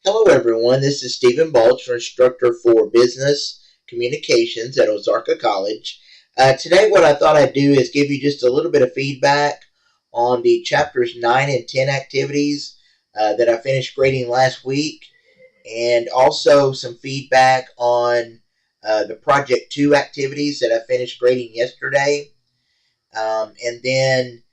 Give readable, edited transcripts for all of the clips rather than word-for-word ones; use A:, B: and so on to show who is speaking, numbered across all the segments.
A: Hello everyone, this is Stephen Balch, instructor for Business Communications at Ozarka College. Today what I thought I'd do is give you just a little bit of feedback on the chapters 9 and 10 activities that I finished grading last week, and also some feedback on the Project 2 activities that I finished grading yesterday. And then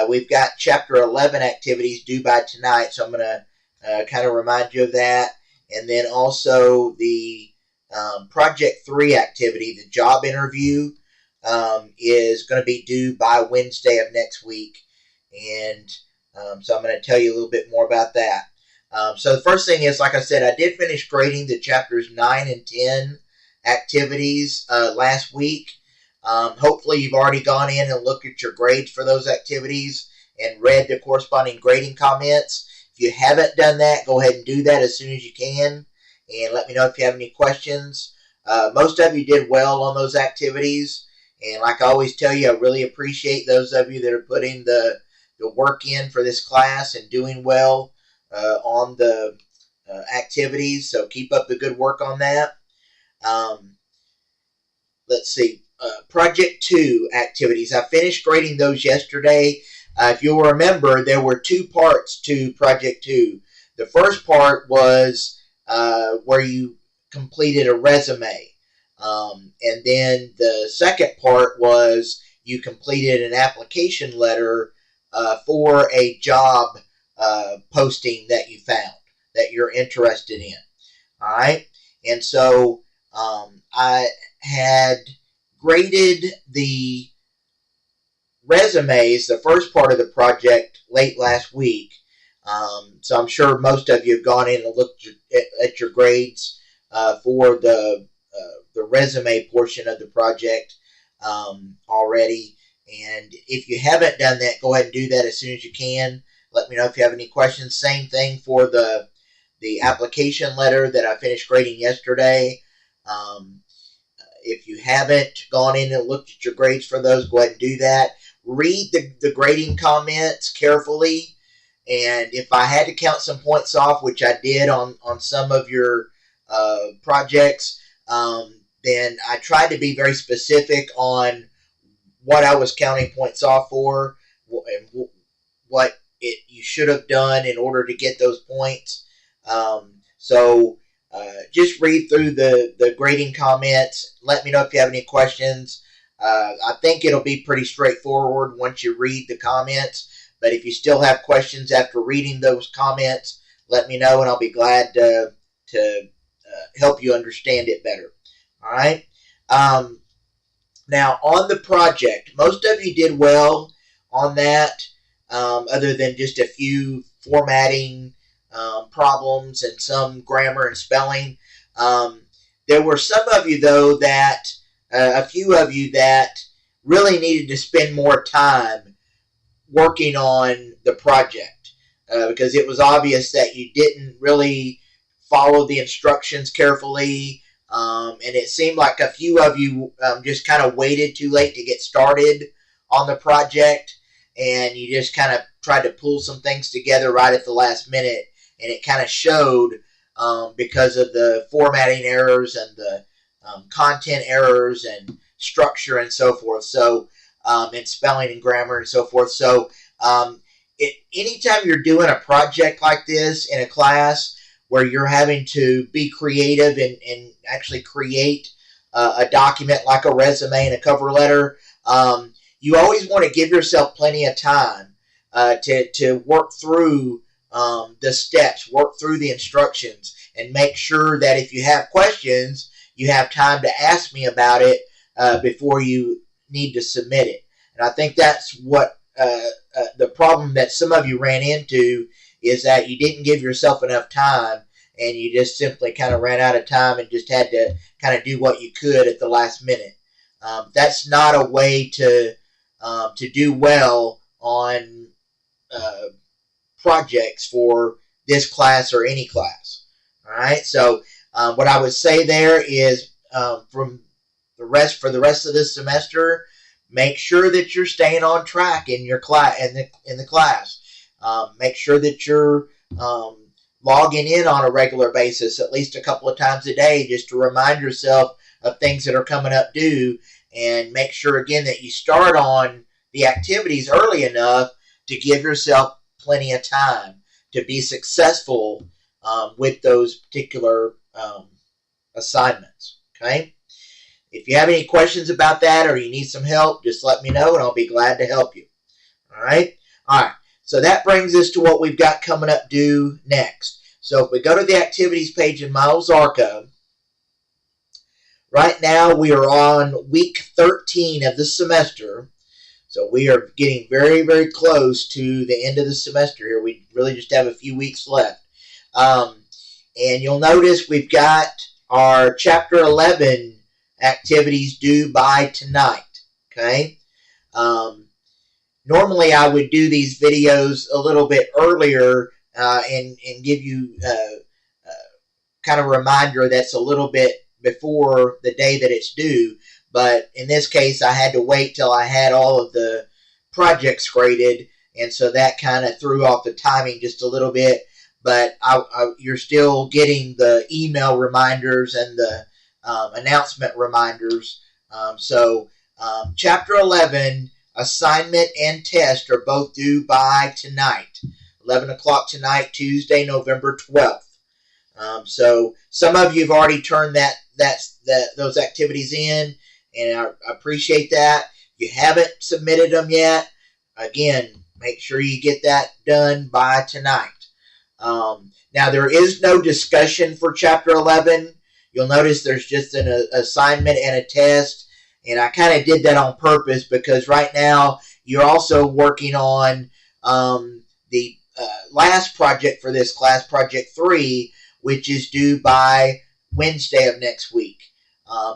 A: we've got chapter 11 activities due by tonight, so I'm going to kind of remind you of that. And then also the Project 3 activity, the job interview, is going to be due by Wednesday of next week. And so I'm going to tell you a little bit more about that. So the first thing is, like I said, I did finish grading the chapters 9 and 10 activities last week. Hopefully you've already gone in and looked at your grades for those activities and read the corresponding grading comments. If you haven't done that, go ahead and do that as soon as you can, and let me know if you have any questions. Most of you did well on those activities, and like I always tell you, I really appreciate those of you that are putting the work in for this class and doing well on the activities, so keep up the good work on that. Let's see. Project 2 activities. I finished grading those yesterday. If you'll remember, there were two parts to Project 2. The first part was where you completed a resume. And then the second part was you completed an application letter for a job posting that you found that you're interested in. All right. And so I had graded the resumes, the first part of the project, late last week. So I'm sure most of you have gone in and looked at your grades for the resume portion of the project already. And if you haven't done that, go ahead and do that as soon as you can. Let me know if you have any questions. Same thing for the application letter that I finished grading yesterday. If you haven't gone in and looked at your grades for those, go ahead and do that. Read the grading comments carefully. And if I had to count some points off, which I did on some of your projects, then I tried to be very specific on what I was counting points off for and what you should have done in order to get those points. So just read through the grading comments. Let me know if you have any questions. I think it'll be pretty straightforward once you read the comments. But if you still have questions after reading those comments, let me know, and I'll be glad to help you understand it better. All right. Now, on the project, most of you did well on that, other than just a few formatting problems and some grammar and spelling. There were some of you, though, that a few of you that really needed to spend more time working on the project because it was obvious that you didn't really follow the instructions carefully. And it seemed like a few of you just kind of waited too late to get started on the project, and you just kind of tried to pull some things together right at the last minute, and it kind of showed because of the formatting errors and the content errors and structure and so forth. So, and spelling and grammar and so forth. So, anytime you're doing a project like this in a class where you're having to be creative and actually create a document like a resume and a cover letter, you always want to give yourself plenty of time to work through the steps, work through the instructions, and make sure that if you have questions, you have time to ask me about it before you need to submit it. And I think that's what the problem that some of you ran into is that you didn't give yourself enough time, and you just simply kind of ran out of time and just had to kind of do what you could at the last minute. That's not a way to do well on projects for this class or any class. All right. So what I would say there is for the rest of this semester, make sure that you're staying on track in your class in the class. Make sure that you're logging in on a regular basis, at least a couple of times a day, just to remind yourself of things that are coming up due, and make sure again that you start on the activities early enough to give yourself plenty of time to be successful with those particular assignments. Okay. If you have any questions about that or you need some help, just let me know and I'll be glad to help you. All right. All right. So that brings us to what we've got coming up due next. So if we go to the activities page in Miles Arco, right now we are on week 13 of the semester. So we are getting very, very close to the end of the semester here. We really just have a few weeks left. And you'll notice we've got our Chapter 11 activities due by tonight. Okay. Normally I would do these videos a little bit earlier and give you kind of a reminder that's a little bit before the day that it's due. But in this case, I had to wait till I had all of the projects graded, and so that kind of threw off the timing just a little bit. But you're still getting the email reminders and the announcement reminders. Chapter 11, assignment and test are both due by tonight, 11 o'clock tonight, Tuesday, November 12th. So some of you have already turned those activities in, and I appreciate that. If you haven't submitted them yet, again, make sure you get that done by tonight. Now, there is no discussion for Chapter 11. You'll notice there's just an assignment and a test, and I kind of did that on purpose because right now you're also working on the last project for this class, Project 3, which is due by Wednesday of next week.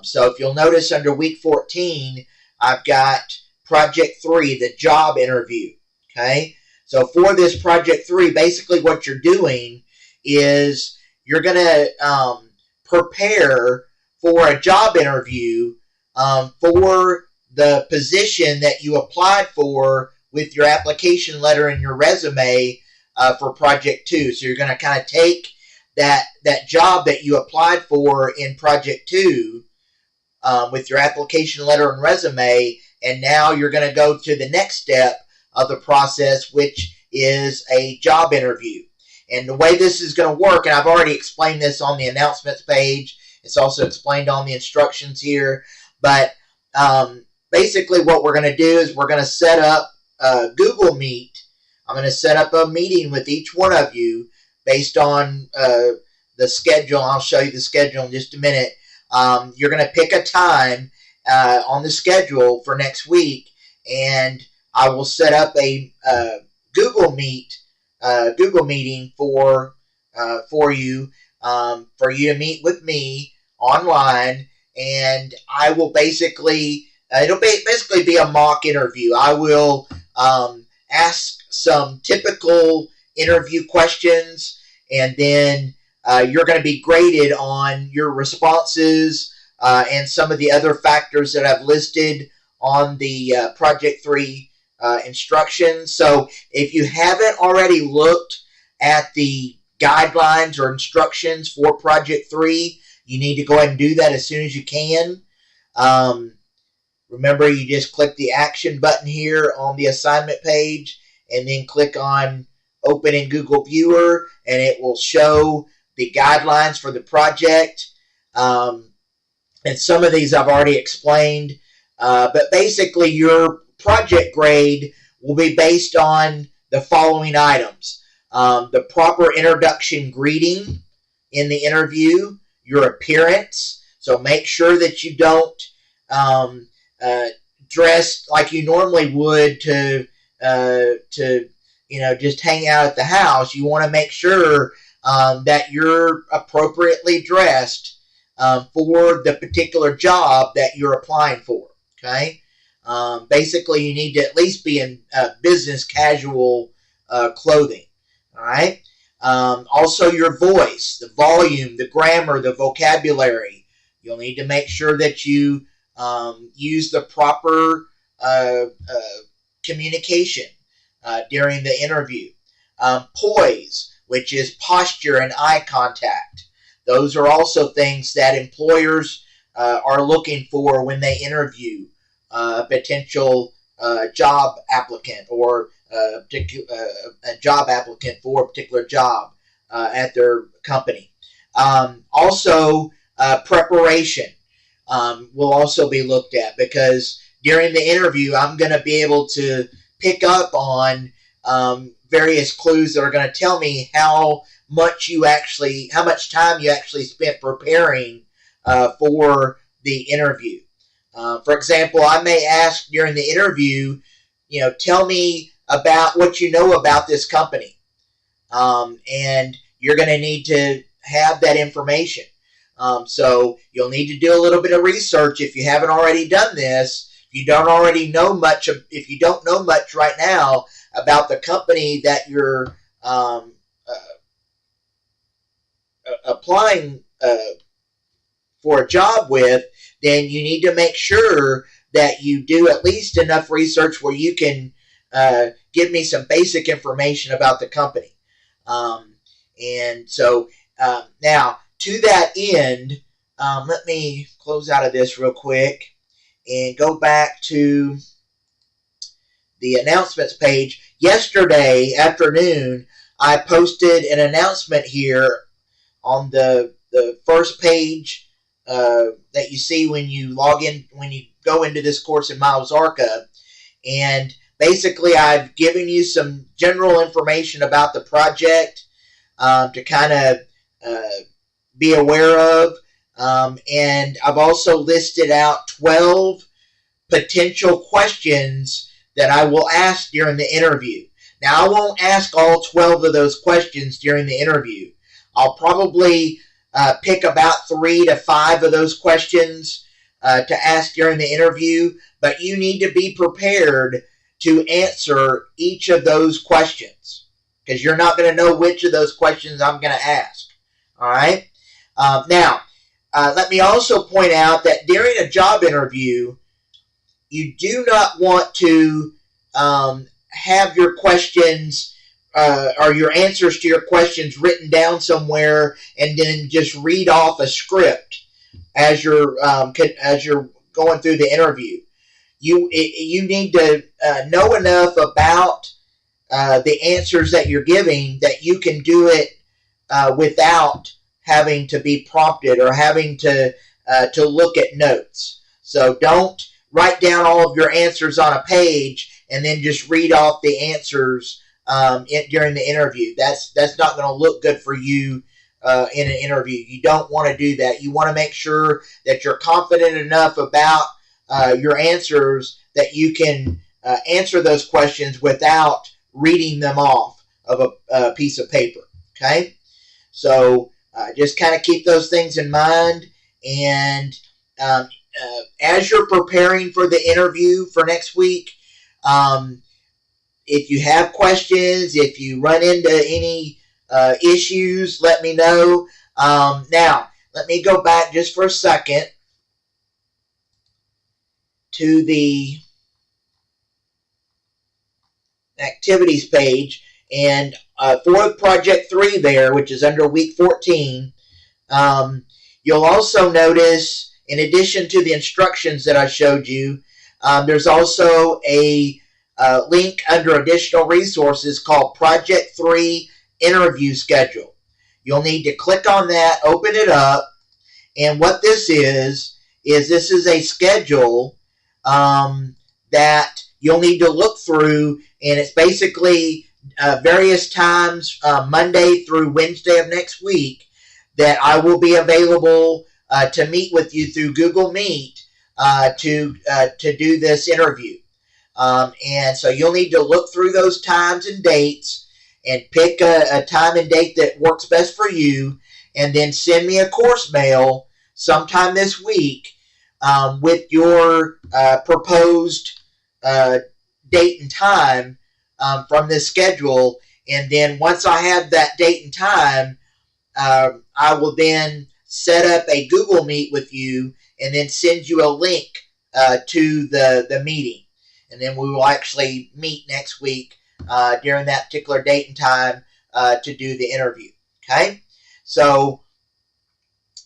A: So if you'll notice under week 14, I've got Project 3, the job interview. Okay. So for this Project 3, basically what you're doing is you're going to prepare for a job interview for the position that you applied for with your application letter and your resume for Project 2. So you're going to kind of take that job that you applied for in Project 2 with your application letter and resume, and now you're going to go to the next step of the process, which is a job interview. And the way this is going to work, and I've already explained this on the announcements page, it's also explained on the instructions here, but basically what we're going to do is we're going to set up Google Meet. I'm going to set up a meeting with each one of you based on the schedule. I'll show you the schedule in just a minute. You're going to pick a time on the schedule for next week, and I will set up a Google meeting for you to meet with me online, and I will basically it'll basically be a mock interview. I will ask some typical interview questions, and then you're going to be graded on your responses and some of the other factors that I've listed on the Project 3 instructions. So if you haven't already looked at the guidelines or instructions for Project 3, you need to go ahead and do that as soon as you can. Remember, you just click the action button here on the assignment page and then click on Open in Google Viewer, and it will show the guidelines for the project. And some of these I've already explained. But basically, your project grade will be based on the following items. The proper introduction greeting in the interview, your appearance. So make sure that you don't dress like you normally would to just hang out at the house. You want to make sure that you're appropriately dressed for the particular job that you're applying for. Okay. Basically, you need to at least be in business casual clothing. All right. Also, your voice, the volume, the grammar, the vocabulary. You'll need to make sure that you use the proper communication during the interview. Poise, which is posture and eye contact. Those are also things that employers are looking for when they interview a potential job applicant or a job applicant for a particular job at their company. Also, preparation will also be looked at, because during the interview, I'm going to be able to pick up on various clues that are going to tell me how much time you actually spent preparing for the interview. For example, I may ask during the interview, tell me about what you know about this company. And you're going to need to have that information. So you'll need to do a little bit of research if you haven't already done this. If you don't know much right now about the company that you're applying for a job with, then you need to make sure that you do at least enough research where you can give me some basic information about the company. And so now, to that end, let me close out of this real quick and go back to the announcements page. Yesterday afternoon, I posted an announcement here on the first page that you see when you log in, when you go into this course in Miles Arca. And basically, I've given you some general information about the project to kind of be aware of. And I've also listed out 12 potential questions that I will ask during the interview. Now, I won't ask all 12 of those questions during the interview. I'll probably pick about 3 to 5 of those questions to ask during the interview, but you need to be prepared to answer each of those questions, because you're not going to know which of those questions I'm going to ask. All right? Now, let me also point out that during a job interview, you do not want to have your questions or your answers to your questions written down somewhere and then just read off a script as you're going through the interview. You need to know enough about the answers that you're giving that you can do it without having to be prompted or having to look at notes. So don't write down all of your answers on a page and then just read off the answers during the interview. That's not going to look good for you in an interview. You don't want to do that. You want to make sure that you're confident enough about your answers that you can answer those questions without reading them off of a piece of paper. Okay? So just kind of keep those things in mind. And as you're preparing for the interview for next week, if you have questions, if you run into any issues, let me know. Now, let me go back just for a second to the activities page. And for Project 3 there, which is under week 14, you'll also notice, in addition to the instructions that I showed you, there's also a link under additional resources called Project 3 Interview Schedule. You'll need to click on that, open it up, and what this is this is a schedule that you'll need to look through, and it's basically various times, Monday through Wednesday of next week, that I will be available to meet with you through Google Meet to do this interview. And so you'll need to look through those times and dates and pick a time and date that works best for you, and then send me a course mail sometime this week with your proposed date and time from this schedule. And then once I have that date and time, I will then set up a Google Meet with you and then send you a link to the meeting. And then we will actually meet next week during that particular date and time to do the interview. Okay, so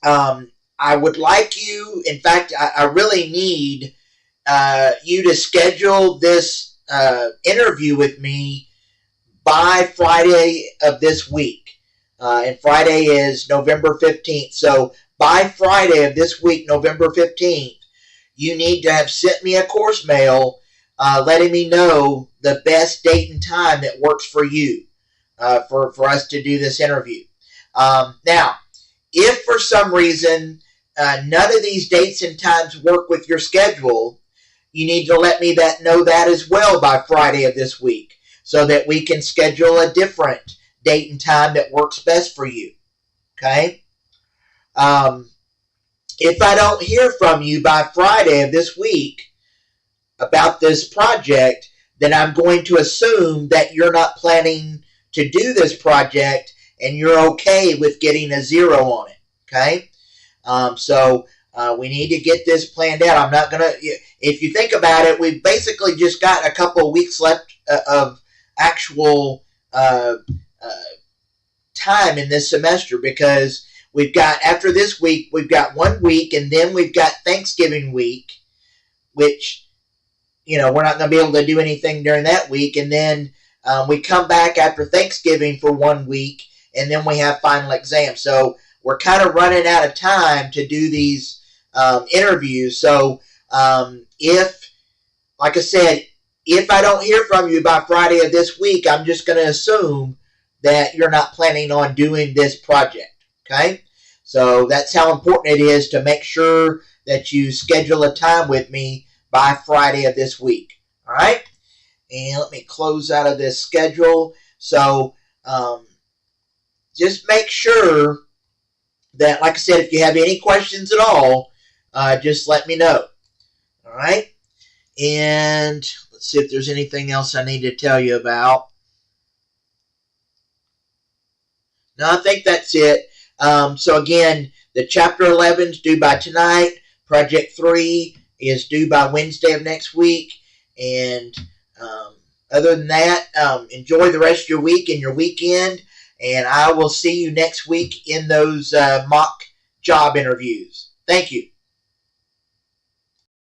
A: I would like you, in fact, I really need you to schedule this interview with me by Friday of this week. And Friday is November 15th. So by Friday of this week, November 15th, you need to have sent me a course mail letting me know the best date and time that works for you for us to do this interview. Now, if for some reason none of these dates and times work with your schedule, you need to let me know that as well by Friday of this week so that we can schedule a different date and time that works best for you. Okay? If I don't hear from you by Friday of this week about this project, then I'm going to assume that you're not planning to do this project and you're okay with getting a 0 on it. Okay? So we need to get this planned out. I'm not going to, if you think about it, we've basically just got a couple of weeks left of actual time in this semester, because we've got, after this week, we've got 1 week, and then we've got Thanksgiving week, which, we're not going to be able to do anything during that week, and then we come back after Thanksgiving for 1 week, and then we have final exams. So we're kind of running out of time to do these interviews. So if, like I said, if I don't hear from you by Friday of this week, I'm just going to assume that you're not planning on doing this project. Okay? So that's how important it is to make sure that you schedule a time with me by Friday of this week. All right? And let me close out of this schedule. So just make sure that, like I said, if you have any questions at all, just let me know. All right? And let's see if there's anything else I need to tell you about. No, I think that's it. So again, the Chapter 11 is due by tonight. Project 3 is due by Wednesday of next week. And other than that, enjoy the rest of your week and your weekend. And I will see you next week in those mock job interviews. Thank you.